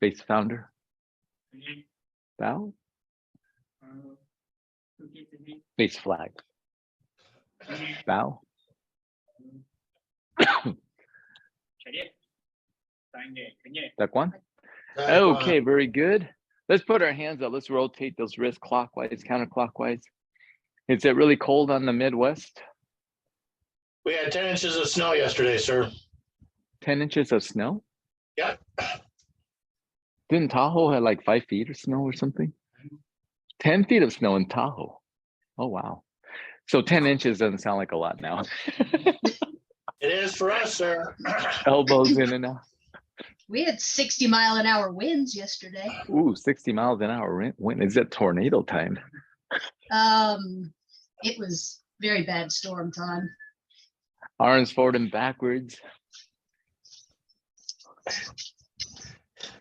Face founder. Bow. Face flag. Bow. Taekwon. Okay, very good. Let's put our hands up. Let's rotate those wrists clockwise, counterclockwise. Is it really cold on the Midwest? We had 10 inches of snow yesterday, sir. 10 inches of snow? Yeah. Didn't Tahoe have like 5 feet of snow or something? 10 feet of snow in Tahoe. Oh, wow. So 10 inches doesn't sound like a lot now. It is for us, sir. Elbows in and out. We had 60-mile-an-hour winds yesterday. Ooh, 60 miles an hour wind. Is it tornado time? It was very bad storm time. Arms forward and backwards.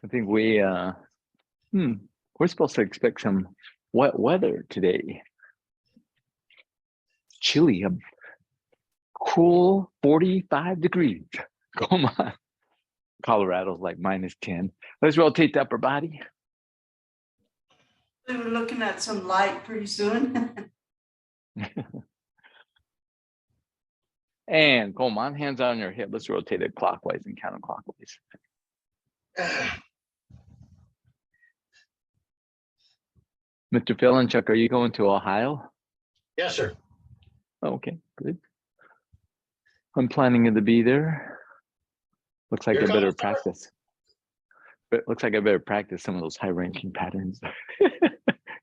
I think we're supposed to expect some wet weather today. Chilly, cool 45 degrees. Come on. Colorado's like -10. Let's rotate the upper body. We were looking at some light pretty soon. And come on, hands on your hip. Let's rotate it clockwise and counterclockwise. Mr. Phil and Chuck, are you going to Ohio? Yes, sir. Okay, good. I'm planning to be there. Looks like You're I better coming, sir? practice. But looks like I better practice some of those high-ranking patterns.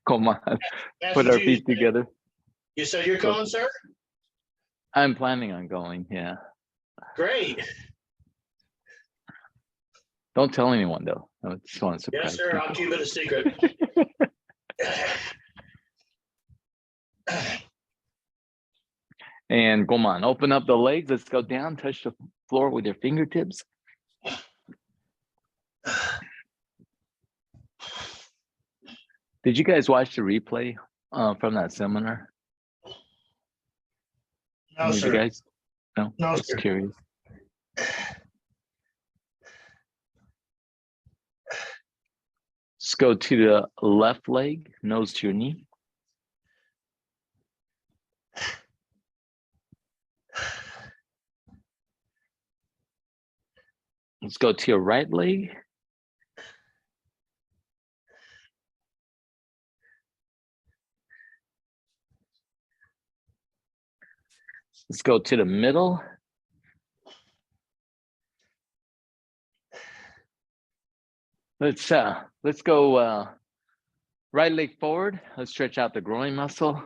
Come on, put our feet together. You said you're coming, sir? I'm planning on going, yeah. Great. Don't tell anyone though. I just want to surprise Yes, sir. I'll keep it a secret. And come on, open up the legs. Let's go down, touch the floor with your fingertips. Did you guys watch the replay from that seminar? No, Did sir. you guys? No, No, just sir. curious. Let's go to the left leg, nose to your knee. Let's go to your right leg. Let's go to the middle. Let's go right leg forward. Let's stretch out the groin muscle.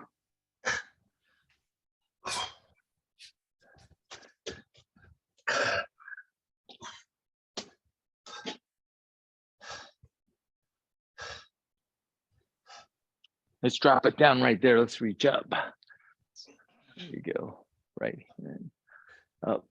Let's drop it down right there. Let's reach up. There you go. Right and up.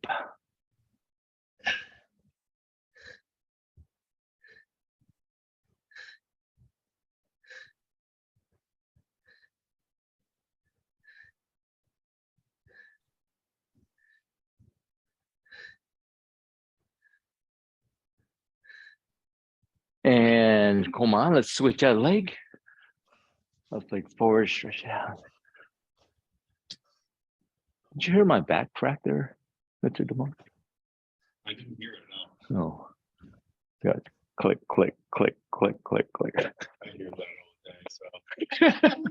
And come on, let's switch out leg. Left leg forward, stretch it out. Did you hear my back crack there, Mr. DeMar? I didn't hear it, no. No. Good. Click, click, click, click, click, click. I hear that all day, so.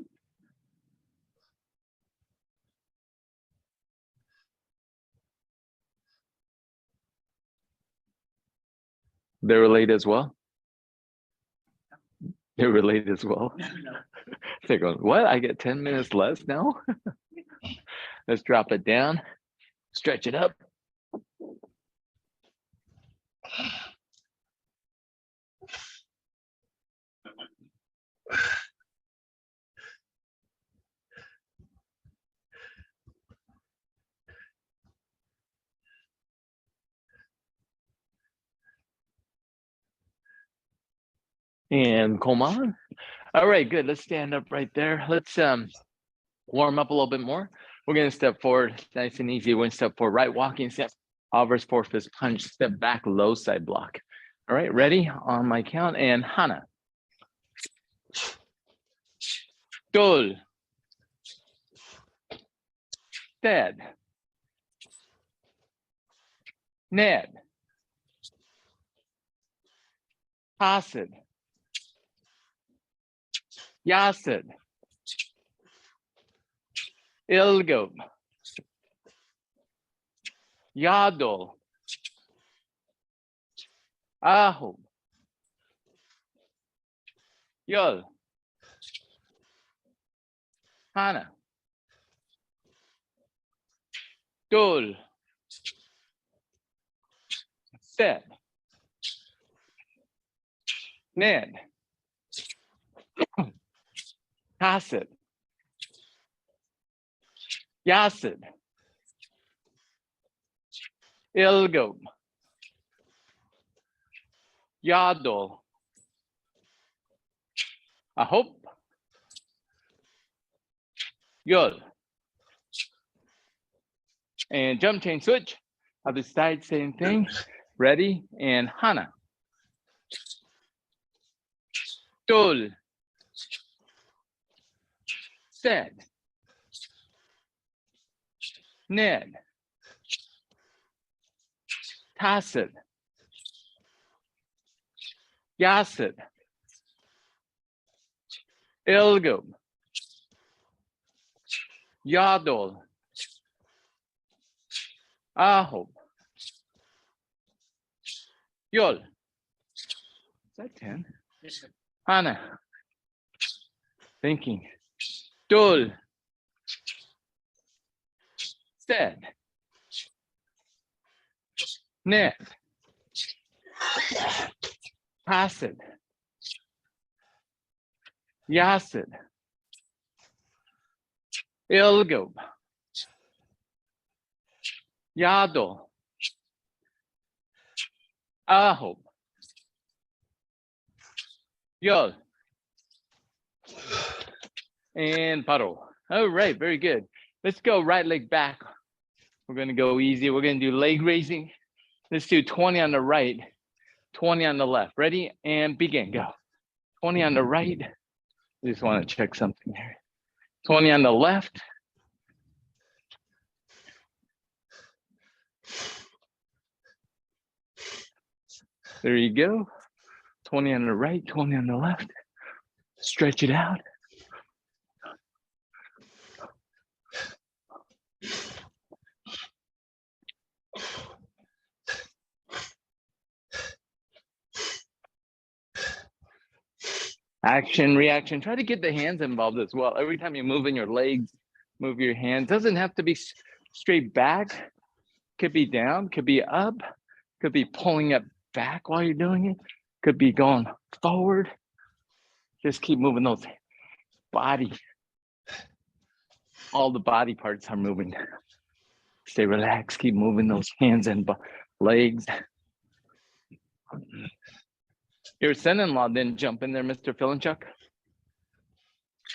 They're related as well? They're related as well? They're going, what? I get 10 minutes less now? Let's drop it down, stretch it up. And come on. All right, good. Let's stand up right there. Let's warm up a little bit more. We're going to step forward, nice and easy. We're going to step forward, right walking step, obverse forward fist punch, step back, low side block. All right, ready on my count and Hana. Dol. Ted. Ned. Hasid. Yasid. Ilgob. Yadol. Ahub. Yol. Hana. Dol. Sed. Ned. Hasid. Yasid. Ilgob. Yadol. Ahop. Yol. And jump change switch. Other side, same thing. Ready and Hana. Dol. Sed. Ned. Tasid. Yasid. Ilgob. Yadol. Ahob. Yol. Is that 10? Hana. Thinking. Dol. Sed. Ned. Hasid. Yasid. Ilgob. Yadol. Ahob. Yol. And Paro. All right, very good. Let's go right leg back. We're gonna go easy. We're gonna do leg raising. Let's do 20 on the right, 20 on the left. Ready and begin, go. 20 on the right. I just wanna check something here. 20 on the left. There you go. 20 on the right, 20 on the left. Stretch it out. Action, reaction. Try to get the hands involved as well. Every time you move in your legs, move your hands. Doesn't have to be straight back. Could be down, could be up, could be pulling it back while you're doing it. Could be going forward. Just keep moving those body. All the body parts are moving. Stay relaxed, keep moving those hands and legs. Your son-in-law didn't jump in there, Mr. Filinchuk?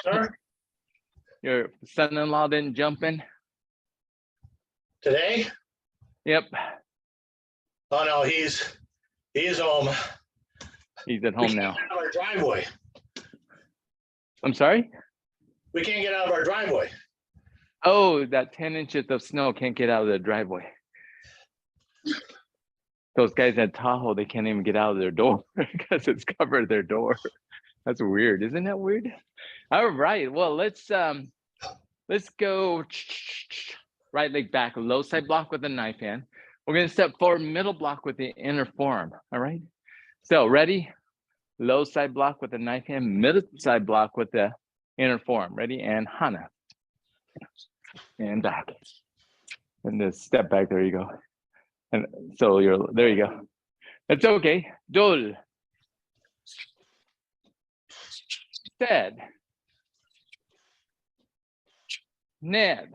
Sir, Your son-in-law didn't jump in? today? Yep, Oh, no, he's home. he's at We home can't now. get out of our driveway. I'm sorry? We can't get out of our driveway. Oh, that 10 inches of snow can't get out of the driveway. Those guys at Tahoe, they can't even get out of their door because it's covered their door. That's weird. Isn't that weird? All right. Well, let's go right leg back, low side block with the knife hand. We're going to step forward, middle block with the inner forearm. All right. So ready? Low side block with the knife hand, middle side block with the inner forearm. Ready? And Hana. And back. And then step back. There you go. And so there you go. That's okay. Dol. Sed. Ned.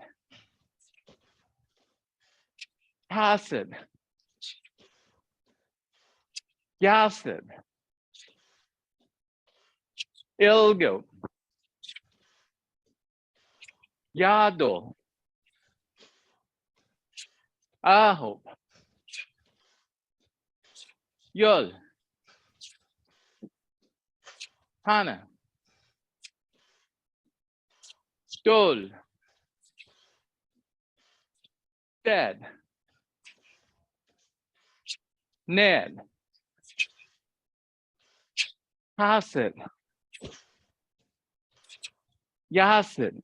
Hasid. Yasid. Ilgo. Yadol. Ahob. Yol. Hana. Dol. Dead. Ned. Hasid. Yasid.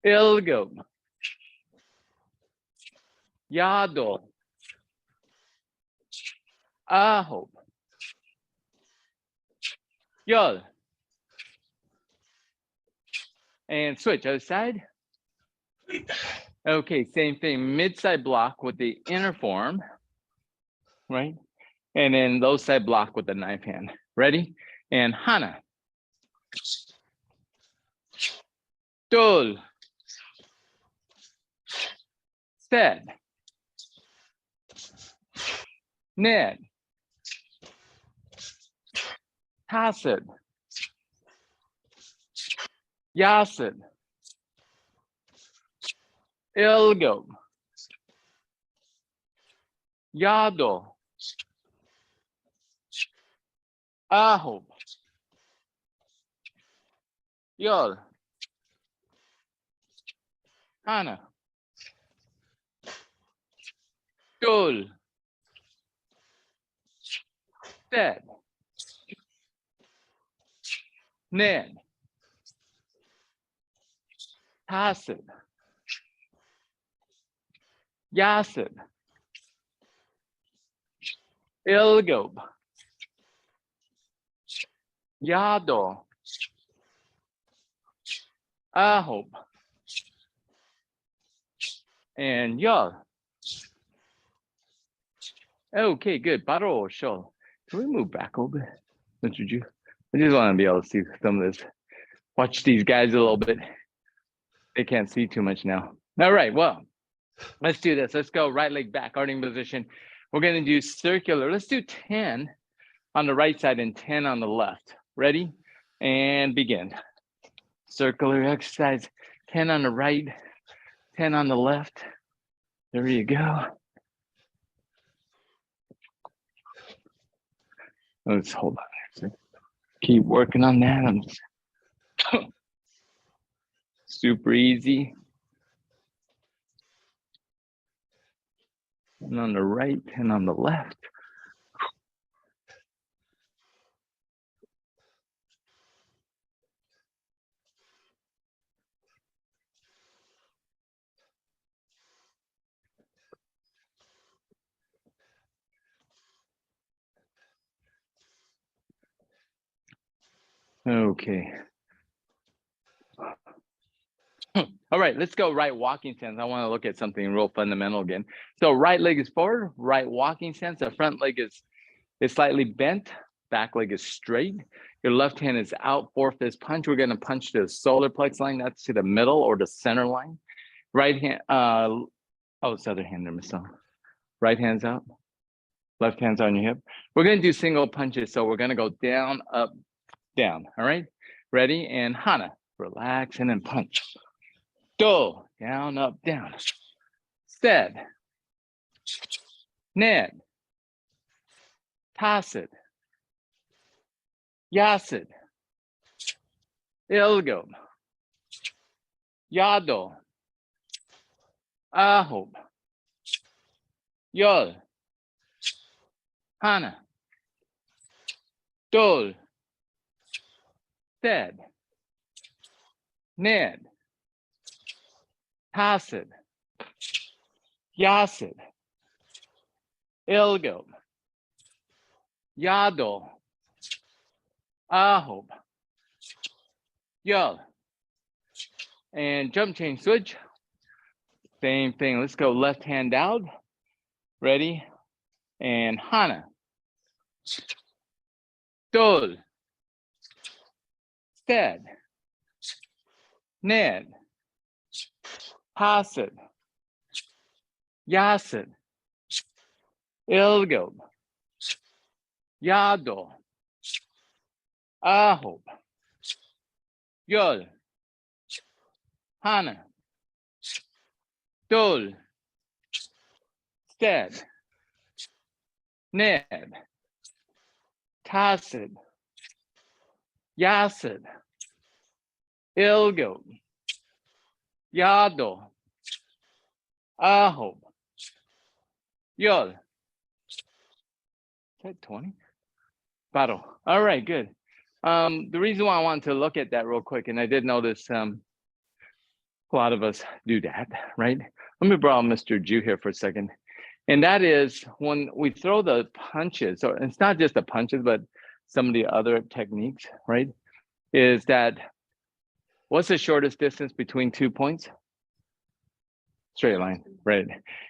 Ilgob. Yadol. Ahob. Yod. And switch other side. Okay, same thing. Mid-side block with the inner form, right? And then low side block with the knife hand. Ready? And Hana. Dol. Sed. Ned. Hasid. Yasid. Ilgo. Yado. Ahob. Yod. Hana. Dol. Sed. Ned. Hasid. Yasid. Ilgob. Yado. Ahob. And Yod. Okay, good. Baro show. Can we move back a little bit? Mr. Ju? I just want to be able to see some of this. Watch these guys a little bit. They can't see too much now. All right, well, let's do this. Let's go right leg back, arting position. We're going to do circular. Let's do 10 on the right side and 10 on the left. Ready? And begin. Circular exercise. 10 on the right, 10 on the left. There you go. Let's hold on a second. Keep working on that. I'm just super easy. And on the right and on the left. Okay. All right, let's go right walking stance. I want to look at something real fundamental again. So right leg is forward, right walking stance. The front leg is slightly bent, back leg is straight. Your left hand is out for fist punch. We're going to punch the solar plex line. That's to the middle or the center line. Right hand, oh, it's the other hand there, Miss Song. Right hand's out. Left hand's on your hip. We're going to do single punches. So we're going to go down, up, down. All right, ready? And Hana, relax and then punch. Do, down, up, down. Sed. Ned. Tasid. Yasid. Ilgo. Yado. Ahob. Yod. Hana. Dol. Sed. Ned. Hasid. Yasid. Ilgo. Yado. Ahob. Yod. And jump change switch. Same thing. Let's go left hand out. Ready? And Hana. Dol. Sed. Ned. Hasid. Yasid. Ilgo. Yado. Ahob. Yod. Hana. Dol. Sed. Ned. Tacit. Yacid. Ilgo. Yado. Aho. Yod. Is that 20? Bottle. All right, good. The reason why I wanted to look at that real quick, and I did notice a lot of us do that, right? Let me borrow Mr. Jew here for a second. And that is when we throw the punches, or it's not just the punches, but some of the other techniques, right? Is that what's the shortest distance between 2 points? Straight line, right?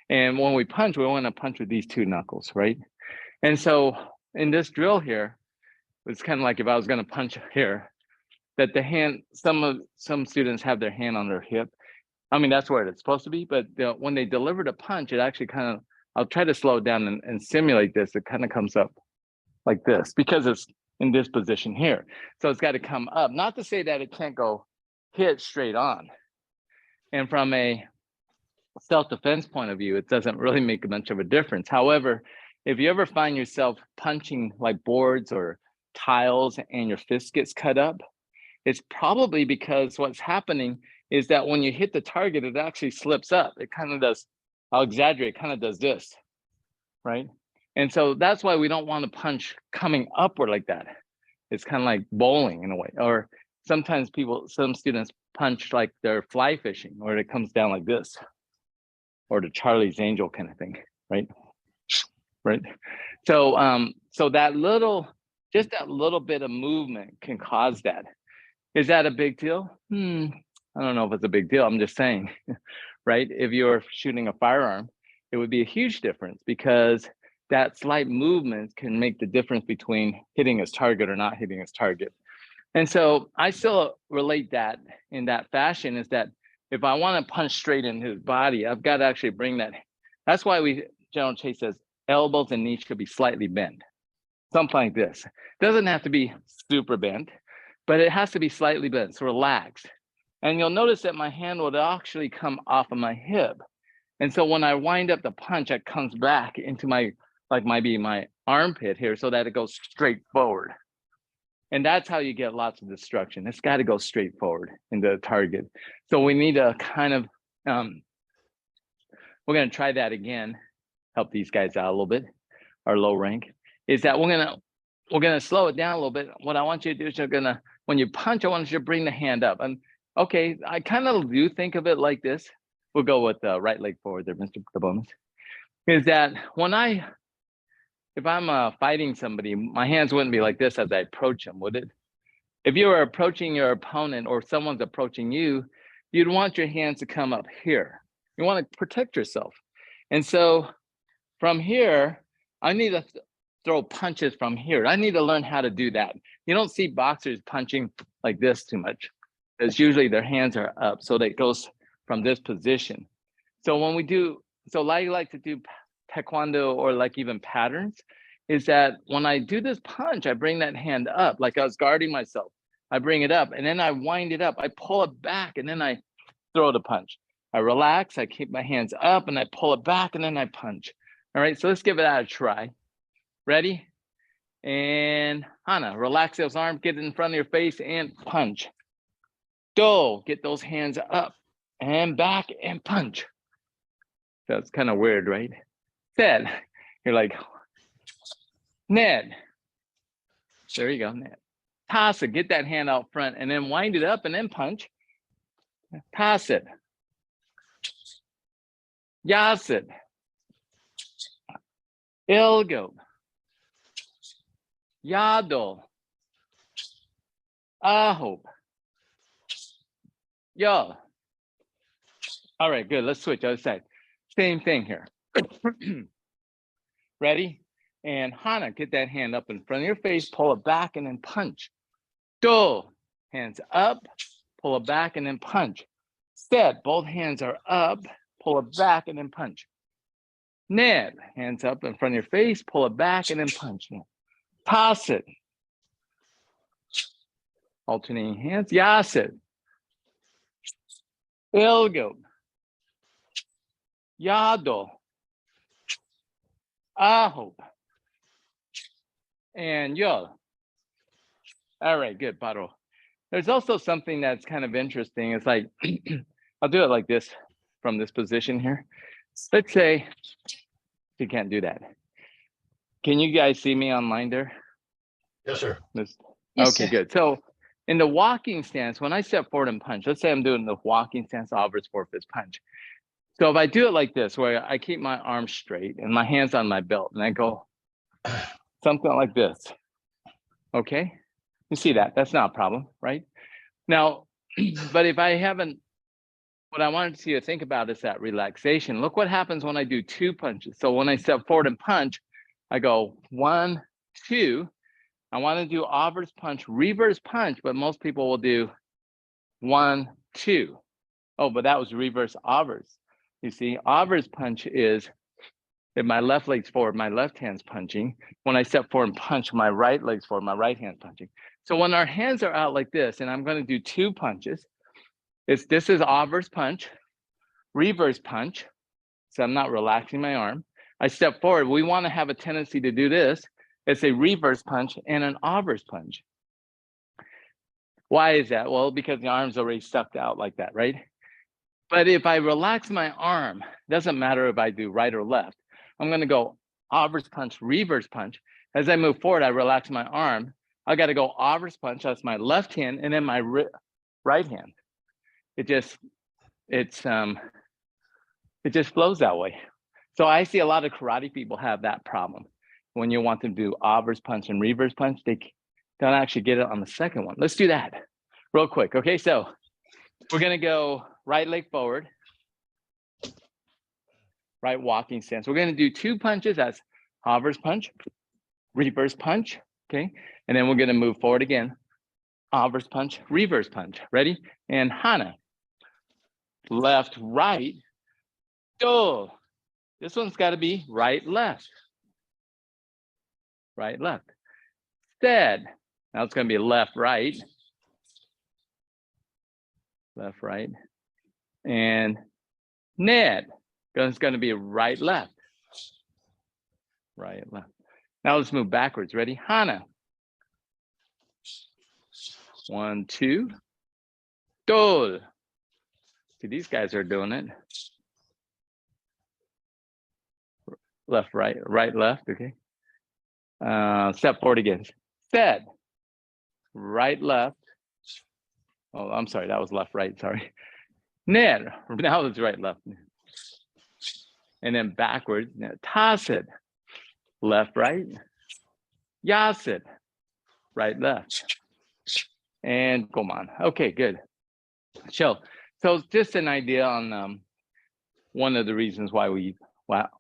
And when we punch, we want to punch with these two knuckles, right? And so in this drill here, it's kind of like if I was going to punch here, that the hand, some students have their hand on their hip. I mean, that's where it's supposed to be, but when they deliver the punch, it actually kind of, I'll try to slow it down and simulate this. It kind of comes up like this because it's in this position here. So it's got to come up, not to say that it can't go hit straight on. And from a self-defense point of view, it doesn't really make much of a difference. However, if you ever find yourself punching like boards or tiles and your fist gets cut up, it's probably because what's happening is that when you hit the target, it actually slips up. It kind of does, I'll exaggerate, kind of does this, right? And so that's why we don't want to punch coming upward like that. It's kind of like bowling in a way, or sometimes some students punch like they're fly fishing, or it comes down like this, or the Charlie's Angel kind of thing, right? Right. So, so that just that little bit of movement can cause that. Is that a big deal? I don't know if it's a big deal. I'm just saying, right? If you're shooting a firearm, it would be a huge difference because that slight movement can make the difference between hitting his target or not hitting his target. And so I still relate that in that fashion, is that if I want to punch straight in his body, I've got to actually bring that. That's why General Chase says elbows and knees should be slightly bent. Something like this. Doesn't have to be super bent, but it has to be slightly bent, so relaxed. And you'll notice that my hand will actually come off of my hip. And so when I wind up the punch, it comes back into my, like maybe my armpit here, so that it goes straight forward. And that's how you get lots of destruction. It's got to go straight forward into the target. So we need to kind of, we're going to try that again, help these guys out a little bit, our low rank, is that we're going to slow it down a little bit. What I want you to do is when you punch, I want you to bring the hand up. And okay, I kind of do think of it like this. We'll go with the right leg forward there, Mr. Cabonis. Is that if I'm fighting somebody, my hands wouldn't be like this as I approach them, would it? If you were approaching your opponent or someone's approaching you, you'd want your hands to come up here. You want to protect yourself. And so from here, I need to throw punches from here. I need to learn how to do that. You don't see boxers punching like this too much, because usually their hands are up, so that it goes from this position. So when we do, so I like to do Taekwondo or like even patterns, is that when I do this punch, I bring that hand up like I was guarding myself. I bring it up and then I wind it up. I pull it back and then I throw the punch. I relax, I keep my hands up and I pull it back and then I punch. All right, so let's give that a try. Ready? And Hana, relax those arms, get it in front of your face and punch. Do, get those hands up and back and punch. That's kind of weird, right? Ned, you're like, Ned. There you go, Ned. Toss it, get that hand out front and then wind it up and then punch. Toss it. Yas it. Ilgo. Yado. Aho. Yo. All right, good. Let's switch other side. Same thing here. Ready? And Hana, get that hand up in front of your face, pull it back and then punch. Do, hands up, pull it back and then punch. Set, both hands are up, pull it back and then punch. Ned, hands up in front of your face, pull it back and then punch. Toss it. Alternating hands. Yas it. Ilgo. Yado. Aho. and yo. All right, good, paro. There's also something that's kind of interesting. It's like, I'll do it like this from this position here. Let's say you can't do that. Can you guys see me online there? Yes, sir. Yes, Okay, sir. good. So in the walking stance, when I step forward and punch, let's say I'm doing the walking stance, obverse forefist punch. So if I do it like this, where I keep my arms straight and my hands on my belt, and I go something like this, okay? You see that? That's not a problem, right? Now, but if I haven't, what I wanted you to think about is that relaxation. Look what happens when I do two punches. So when I step forward and punch, I go 1, 2. I want to do obverse punch, reverse punch, but most people will do 1, 2. Oh, but that was reverse obverse. You see, obverse punch is if my left leg's forward, my left hand's punching. When I step forward and punch, my right leg's forward, my right hand's punching. So when our hands are out like this, and I'm going to do two punches, this is obverse punch, reverse punch. So I'm not relaxing my arm. I step forward. We want to have a tendency to do this. It's a reverse punch and an obverse punch. Why is that? Well, because the arm's already stuck out like that, right? But if I relax my arm, doesn't matter if I do right or left. I'm going to go obverse punch, reverse punch. As I move forward, I relax my arm. I got to go obverse punch. That's my left hand, and then my right hand. It just flows that way. So I see a lot of karate people have that problem. When you want them to do obverse punch and reverse punch, they don't actually get it on the second one. Let's do that real quick. Okay, so we're gonna go right leg forward, right walking stance. We're gonna do two punches. That's obverse punch, reverse punch, okay? And then we're gonna move forward again. Obverse punch, reverse punch. Ready? And hana. Left, right, do. This one's gotta be right, left. Right, left. Stead. Now it's gonna be left, right. Left, right. And Ned. It's gonna be right, left. Right, left. Now let's move backwards. Ready? Hana. 1, 2. Do. See, these guys are doing it. Left, right, right, left, okay. Step forward again. Stead. Right, left. Oh, I'm sorry, that was left, right, sorry. Ned, now it's right, left. And then backwards, toss it. Left, right. Yasit. Right, left. And come on. Okay, good. So just an idea on one of the reasons why we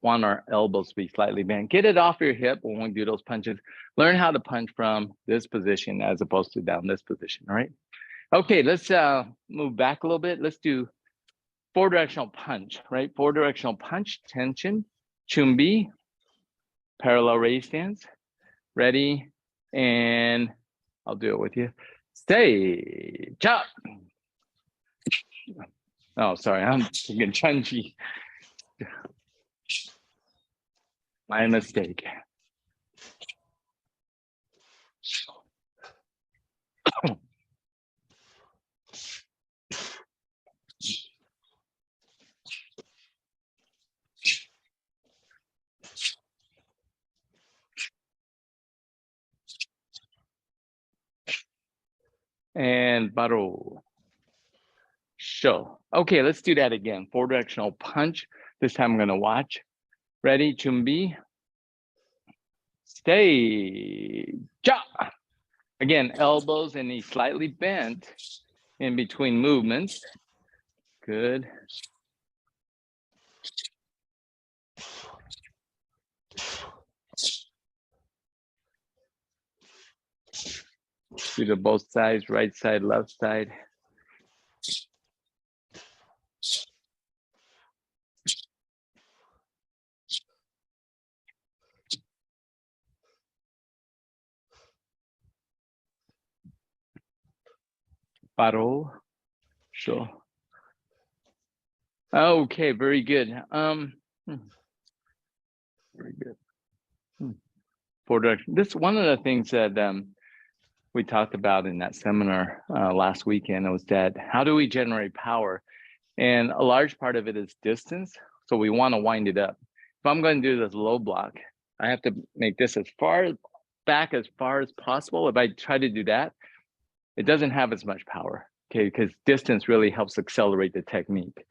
want our elbows to be slightly bent. Get it off your hip when we do those punches. Learn how to punch from this position as opposed to down this position, all right? Okay, let's move back a little bit. Let's do 4-directional punch, right? 4-directional punch, tension, chumbi, parallel raise stance. Ready? And I'll do it with you. Stay, chop. Oh, sorry, I'm thinking chunji. My mistake. And baro. Show. Okay, let's do that again. 4-directional punch. This time I'm gonna watch. Ready, chumbi. Stay. Chop. Again, elbows and knees slightly bent in between movements. Good. Do the both sides, right side, left side. Paro. Sure. Okay, very good. Very good. forward direction. This one of the things that we talked about in that seminar last weekend was that how do we generate power? And a large part of it is distance. So we want to wind it up. If I'm going to do this low block, I have to make this as far back as far as possible. If I try to do that, it doesn't have as much power, okay? Because distance really helps accelerate the technique.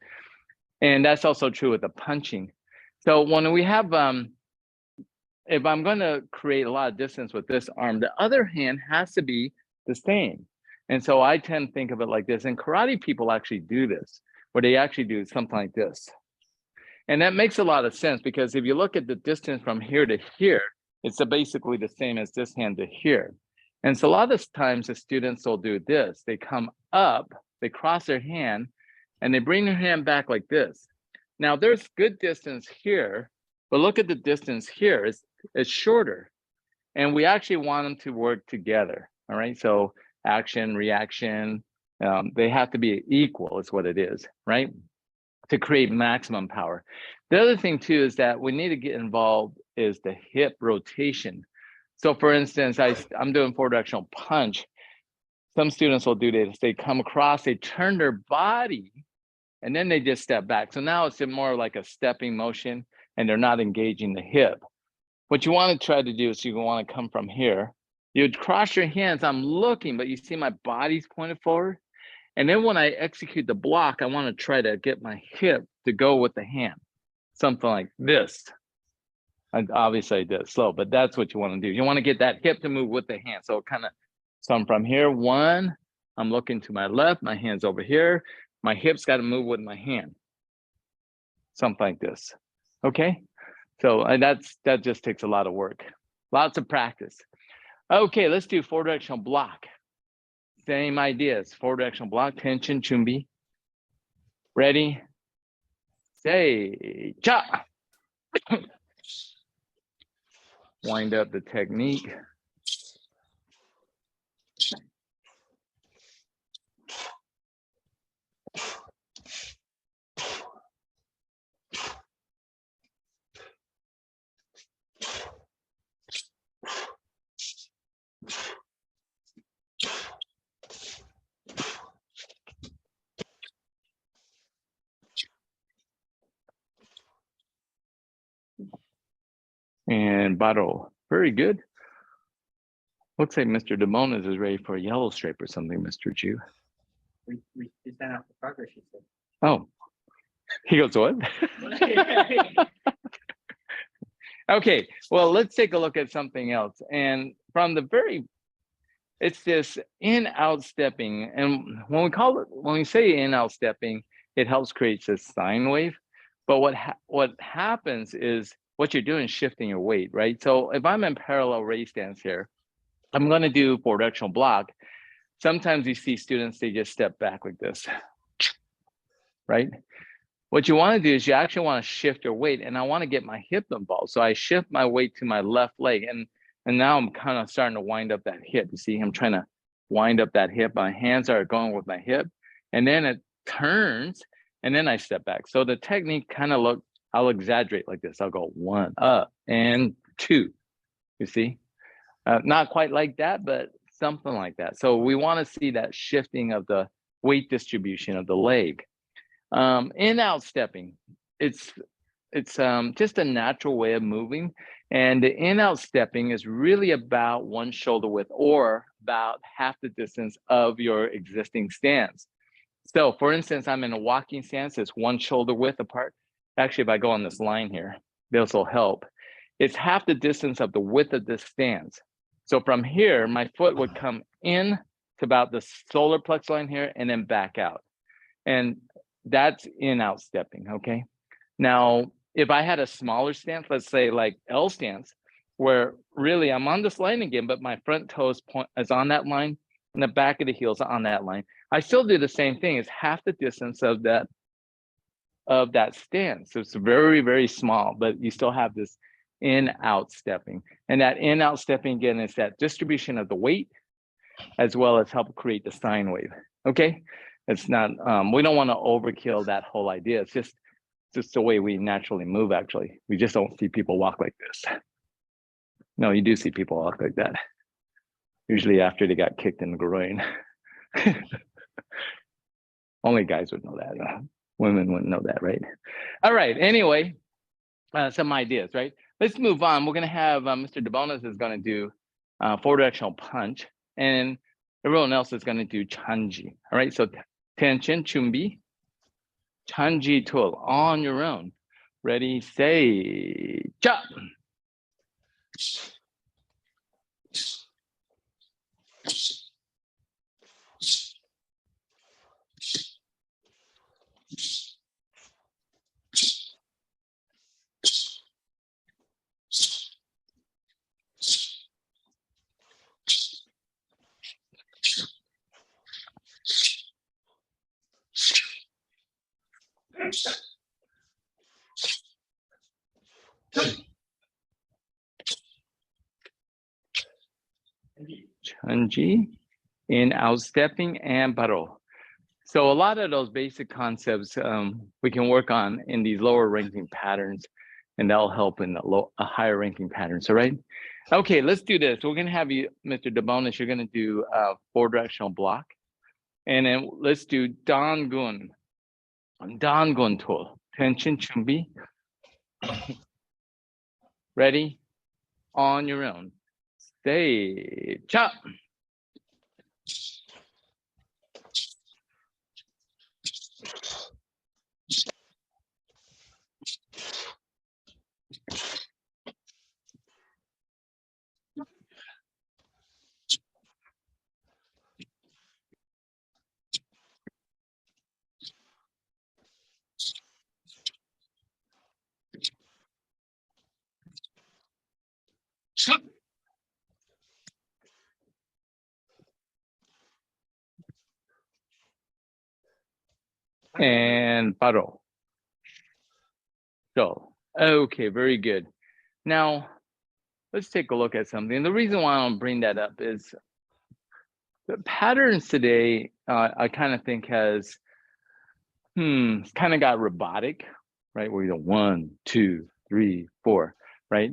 And that's also true with the punching. So when we have, if I'm going to create a lot of distance with this arm, the other hand has to be the same. And so I tend to think of it like this. And karate people actually do this, where they actually do something like this. And that makes a lot of sense because if you look at the distance from here to here, it's basically the same as this hand to here. And so a lot of times the students will do this. They come up, they cross their hand, and they bring their hand back like this. Now there's good distance here, but look at the distance here. It's shorter. And we actually want them to work together, all right? So action, reaction, they have to be equal is what it is, right? To create maximum power. The other thing too is that we need to get involved is the hip rotation. So for instance, I'm doing forward directional punch. Some students will do this. They come across, they turn their body, and then they just step back. So now it's more like a stepping motion and they're not engaging the hip. What you want to try to do is you want to come from here. You'd cross your hands, I'm looking, but you see my body's pointed forward. And then when I execute the block, I want to try to get my hip to go with the hand, something like this. And obviously I did it slow, but that's what you want to do. You want to get that hip to move with the hand. So so I'm from here, one, I'm looking to my left, my hand's over here. My hip's got to move with my hand. Something like this, okay? So that just takes a lot of work, lots of practice. Okay, let's do forward directional block. Same ideas, forward directional block, tension, chumbi. Ready, say, cha. Wind up the technique. And bottle, very good. Looks like Mr. Demonas is ready for a yellow stripe or something, Mr. Chu. We sent out the progress sheet. Oh, he goes, what? Okay, well, let's take a look at something else. And from the it's this in-out stepping. And when we say in-out stepping, it helps create this sine wave. But what happens is what you're doing is shifting your weight, right? So if I'm in parallel raise stance here, I'm going to do forward directional block. Sometimes you see students, they just step back like this, right? What you want to do is you actually want to shift your weight, and I want to get my hip involved. So I shift my weight to my left leg, and now I'm kind of starting to wind up that hip. You see, I'm trying to wind up that hip. My hands are going with my hip, and then it turns, and then I step back. So the technique kind of I'll exaggerate like this. I'll go 1 up and 2, you see? Not quite like that, but something like that. So we want to see that shifting of the weight distribution of the leg. In-out stepping, it's just a natural way of moving. And the in-out stepping is really about one shoulder width or about half the distance of your existing stance. So for instance, I'm in a walking stance, it's one shoulder width apart. Actually, if I go on this line here, this will help. It's half the distance of the width of this stance. So from here, my foot would come in to about the solar plexus line here and then back out. And that's in-out stepping, okay? Now, if I had a smaller stance, let's say like L stance, where really I'm on this line again, but my front toes is on that line and the back of the heels on that line, I still do the same thing. It's half the distance of that stance. So it's very, very small, but you still have this in-out stepping. And that in-out stepping, again, is that distribution of the weight as well as help create the sine wave, okay? It's not, we don't want to overkill that whole idea. It's just the way we naturally move, actually. We just don't see people walk like this. No, you do see people walk like that. Usually after they got kicked in the groin. Only guys would know that. Women wouldn't know that, right? All right. Anyway, some ideas, right? Let's move on. We're going to have Mr. DeBonis is going to do forward directional punch, and everyone else is going to do chanji. All right. So tension, chumbi, chanji tool on your own. Ready, say, chop. Chanji, in outstepping and paro. So a lot of those basic concepts we can work on in these lower ranking patterns, and that'll help in the higher ranking patterns. All right. Okay, let's do this. We're gonna have you, Mr. DeBonis, you're gonna do forward directional block, and then let's do dangun tool. Tension chumbi. Ready? On your own. Stay chop. And paro. So, okay, very good. Now, let's take a look at something. The reason why I don't bring that up is the patterns today, I kind of think has, kind of got robotic, right? Where you go 1, 2, 3, 4, right?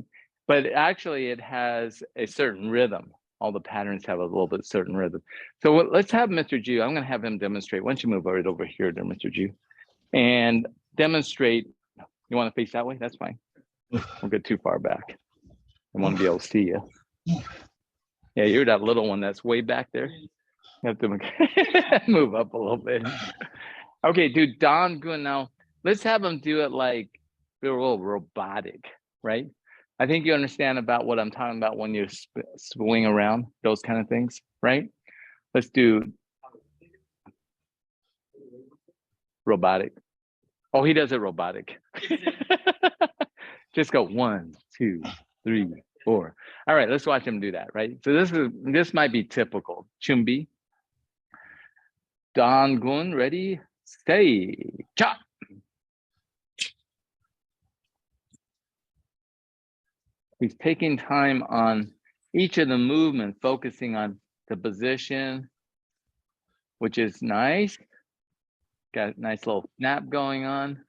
But actually it has a certain rhythm. All the patterns have a little bit certain rhythm. So let's have Mr. Ju, I'm gonna have him demonstrate. Why don't you move right over here there, Mr. Ju, and demonstrate. You wanna face that way? That's fine. We'll get too far back. I wanna be able to see you. Yeah, you're that little one that's way back there. You have to move up a little bit. Okay, dude, Don Gun. Now, let's have him do it like a little robotic, right? I think you understand about what I'm talking about when you swing around, those kind of things, right? Let's do robotic. Oh, he does it robotic. Just go 1, 2, 3, 4. All right, let's watch him do that, right? So this might be typical. Chumbi. Don Gun, ready, stay, chop. He's taking time on each of the movements, focusing on the position, which is nice. Got a nice little snap going on.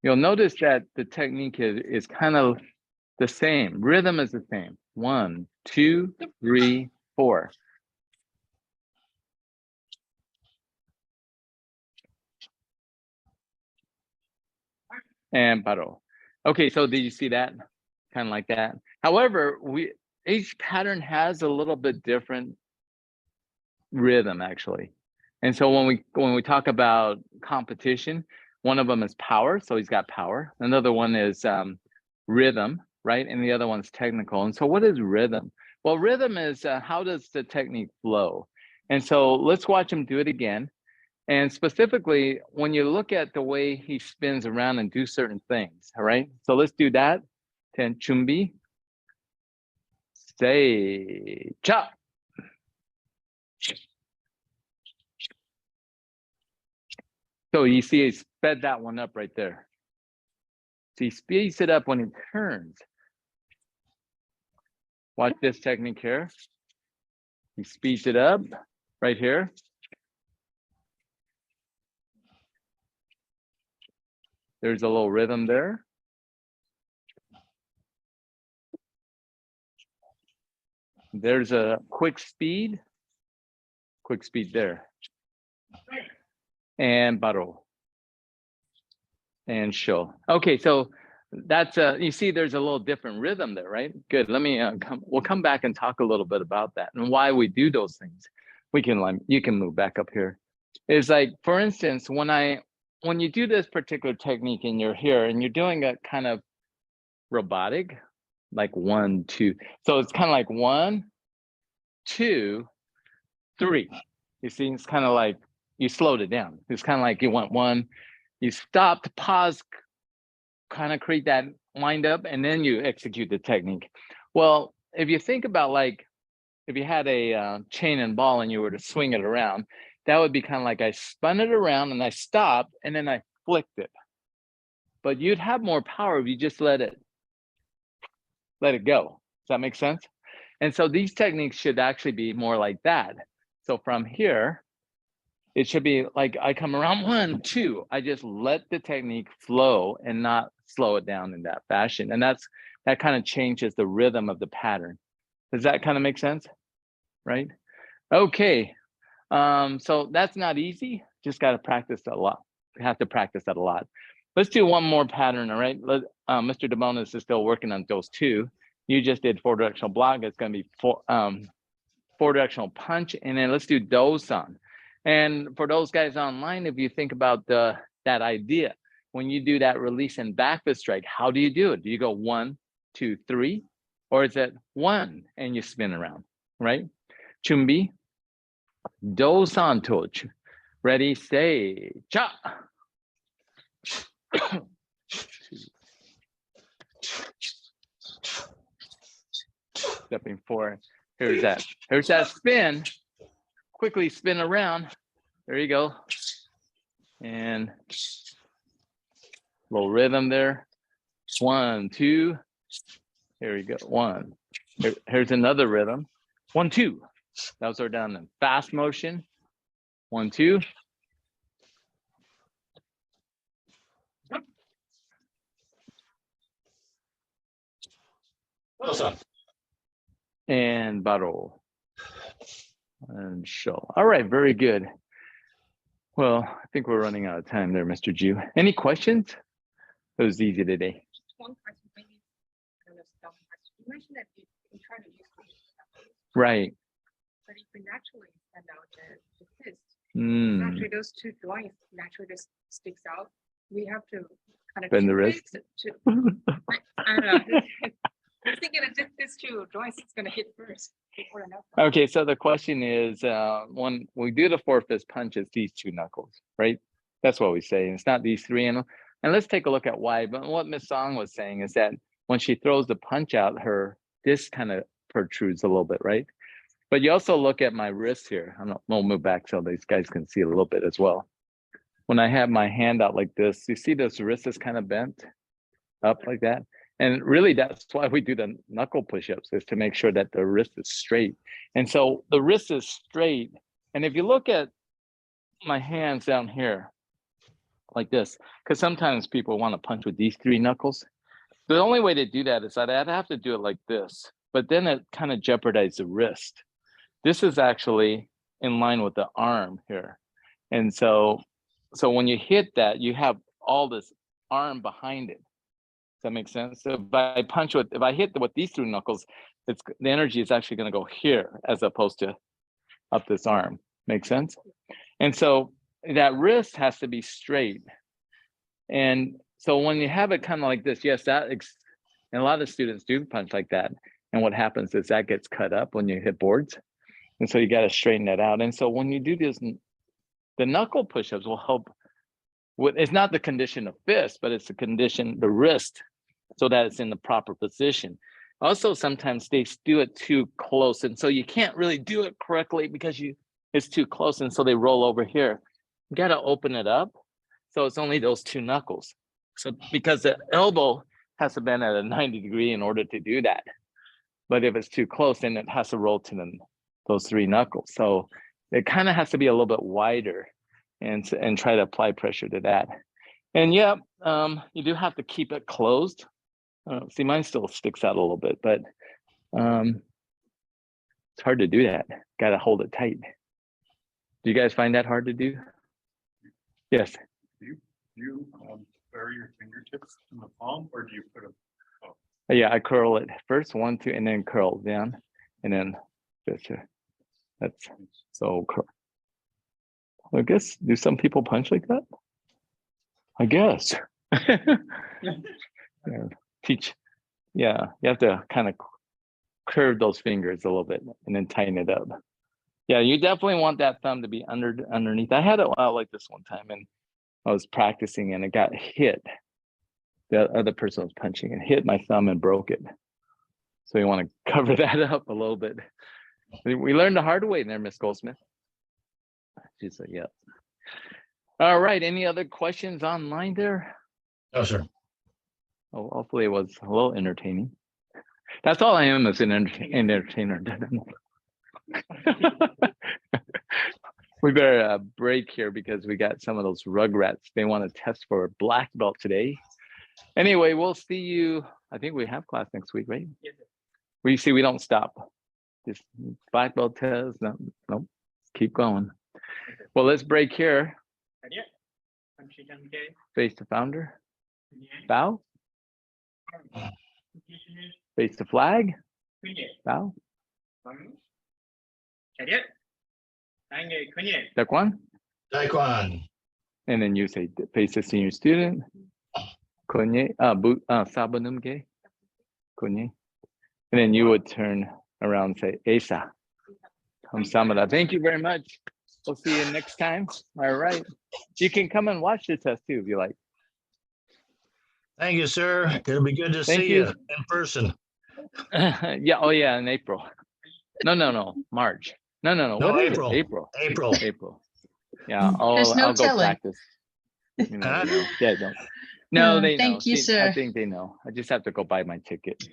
You'll notice that the technique is kind of the same. Rhythm is the same. 1, 2, 3, 4. And paro. Okay, so did you see that? Kind of like that. However, each pattern has a little bit different rhythm actually. And so when we talk about competition, one of them is power, so he's got power. Another one is rhythm, right? And the other one's technical. And so what is rhythm? Well, rhythm is how does the technique flow? And so let's watch him do it again. And specifically, when you look at the way he spins around and do certain things, all right? So let's do that. Ten chumbi. Say chop. So you see he sped that one up right there. So he speeds it up when he turns. Watch this technique here. He speeds it up right here. There's a little rhythm there. There's a quick speed there. And baro. And show. Okay, so that's you see there's a little different rhythm there, right? Good. Let me we'll come back and talk a little bit about that and why we do those things. We can you can move back up here. It's like, for instance, when you do this particular technique and you're here and you're doing a kind of robotic, like 1, 2. So it's kind of like 1, 2, 3. You see, it's kind of like you slowed it down. It's kind of like you went 1, you stopped, pause, kind of create that wind up, and then you execute the technique. Well, if you think about, like, if you had a chain and ball and you were to swing it around, that would be kind of like I spun it around and I stopped and then I flicked it. But you'd have more power if you just let it go. Does that make sense? And so these techniques should actually be more like that. So from here, it should be like I come around 1, 2. I just let the technique flow and not slow it down in that fashion. And that kind of changes the rhythm of the pattern. Does that kind of make sense? Right? Okay. So that's not easy. Just got to practice a lot. You have to practice that a lot. Let's do one more pattern. All right. Mr. DeBonis is still working on those 2. You just did 4-directional block. It's going to be 4-directional punch. And then let's do do-san. And for those guys online, if you think about that idea, when you do that release and back fist strike, how do you do it? Do you go 1, 2, 3? Or is it 1 and you spin around, right? Chumbi, do-san tochu. Ready, say, cha. Stepping forward. Here's that spin. Quickly spin around. There you go. And little rhythm there. 1, 2. Here we go. 1. Here's another rhythm. 1, 2. Those are done in fast motion. 1, 2. Awesome. And baro. And show. All right, very good. Well, I think we're running out of time there, Mr. Ju. Any questions? It was easy today. Just one question, maybe kind of dumb question. You mentioned that you can try to use the Right. but you can naturally send out the fist. Mm. Actually, those 2 joints naturally just sticks out. We have to kind of Bend the wrist. I don't know. I'm thinking that this 2 joints is going to hit first before the knuckle. Okay, so the question is, when we do the 4-fist punch, it's these 2 knuckles, right? That's what we say. It's not these 3. And let's take a look at why. But what Miss Song was saying is that when she throws the punch out, this kind of protrudes a little bit, right? But you also look at my wrist here. I'll move back so these guys can see a little bit as well. When I have my hand out like this, you see this wrist is kind of bent up like that. And really, that's why we do the knuckle push-ups, is to make sure that the wrist is straight. And so the wrist is straight. And if you look at my hands down here, like this, because sometimes people want to punch with these 3 knuckles. The only way to do that is that I'd have to do it like this, but then it kind of jeopardizes the wrist. This is actually in line with the arm here. And so when you hit that, you have all this arm behind it. Does that make sense? So if I hit with these 2 knuckles, the energy is actually going to go here as opposed to up this arm. Make sense? And so that wrist has to be straight. And so when you have it kind of like this, yes, and a lot of students do punch like that. And what happens is that gets cut up when you hit boards. And so you got to straighten that out. And so when you do this, the knuckle push-ups will help with, it's not the condition of fist, but it's the wrist, so that it's in the proper position. Also, sometimes they do it too close. And so you can't really do it correctly because it's too close. And so they roll over here. You got to open it up. So it's only those 2 knuckles. So because the elbow has to bend at a 90 degree in order to do that. But if it's too close, then it has to roll to those 3 knuckles. So it kind of has to be a little bit wider and try to apply pressure to that. And yeah, you do have to keep it closed. See, mine still sticks out a little bit, but it's hard to do that. Got to hold it tight. Do you guys find that hard to do? Yes. Do you bury your fingertips in the palm, or do you put them? Yeah, I curl it first, 1, 2, and then curl down, and then just that's so curl. I guess, do some people punch like that? I guess. Yeah, teach. Yeah, you have to kind of curve those fingers a little bit and then tighten it up. Yeah, you definitely want that thumb to be underneath. I had it out like this one time, and I was practicing, and it got hit. The other person was punching and hit my thumb and broke it. So you want to cover that up a little bit. We learned the hard way there, Miss Goldsmith. She said, yeah. All right, any other questions online there? No, sir. Oh, hopefully it was a little entertaining. That's all I am, is an entertainer. We better break here because we got some of those rugrats. They want to test for a black belt today. Anyway, we'll see you. I think we have class next week, right? Yes, sir. We see we don't stop. Just black belt test. No, keep going. Well, let's break here. Ready? Kamshijangke, Face the founder. kunye, Bow. kishine, Face the flag. kunye, Bow. bang. Ready? Tange, kunye, Taekwon. Taekwon. And then you say face the senior student. Konye. Sabanumge. Konye. And then you would turn around and say Esa. Kamsamada. Thank you very much. We'll see you next time. All right. You can come and watch the test too if you like. Thank you, sir. It'll be good to Thank see you. you in person. Yeah. Oh, yeah. In April. No. March. No. No, What is April. it? April. April. April. Yeah. There's no I'll go telling. practice. You never Huh? know. Yeah, I don't. No, they know. Thank you, See, I sir. think they know. I just have to go buy my ticket.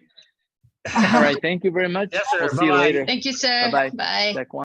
All right. Thank you very much. Yes, sir. We'll see you Bye-bye. later. Thank you, sir. Bye-bye. Bye. Taekwon.